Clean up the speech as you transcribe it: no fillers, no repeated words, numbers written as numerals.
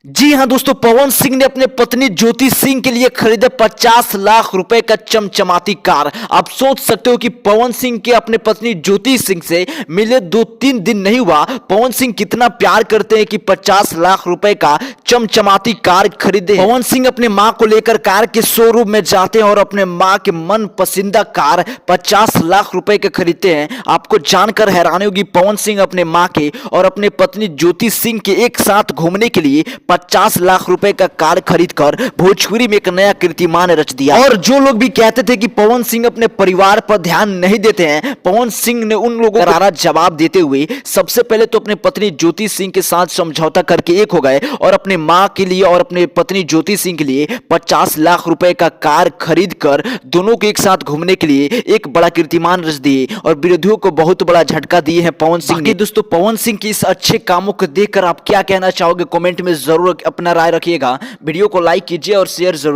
जी हां दोस्तों, पवन सिंह ने अपने पत्नी ज्योति सिंह के लिए खरीदे 50 लाख रुपए का चमचमाती कार। आप सोच सकते हो कि पवन सिंह के अपने पत्नी ज्योति सिंह से मिले 2-3 दिन नहीं हुआ, पवन सिंह कितना प्यार करते हैं कि 50 लाख रुपए का चमचमाती कार खरीदे। पवन सिंह अपने मां को लेकर कार के शोरूम में जाते हैं और अपने मां के मन पसंदीदा कार 50 लाख रुपए के खरीदते हैं। आपको जानकर हैरानी होगी, पवन सिंह अपने मां के और अपने पत्नी ज्योति सिंह के एक साथ घूमने के लिए 50 लाख रुपए का कार खरीदकर भोजपुरी में एक नया कीर्तिमान रच दिया। और जो लोग भी कहते थे कि पवन सिंह अपने परिवार पर ध्यान नहीं देते हैं, पवन सिंह ने उन लोगों को करारा जवाब देते हुए सबसे पहले तो अपने पत्नी ज्योति सिंह के साथ समझौता करके एक हो गए और अपने मां के लिए और अपने पत्नी ज्योति सिंह के लिए 50 लाख रुपए का कार खरीद कर दोनों को एक साथ घूमने के लिए एक बड़ा कीर्तिमान रच दिए और विरोधियों को बहुत बड़ा झटका दिए हैं पवन सिंह ने। दोस्तों, पवन सिंह के इस अच्छे कामों को देखकर आप क्या कहना चाहोगे, कमेंट में जरूर अपना राय रखिएगा। वीडियो को लाइक कीजिए और शेयर जरूर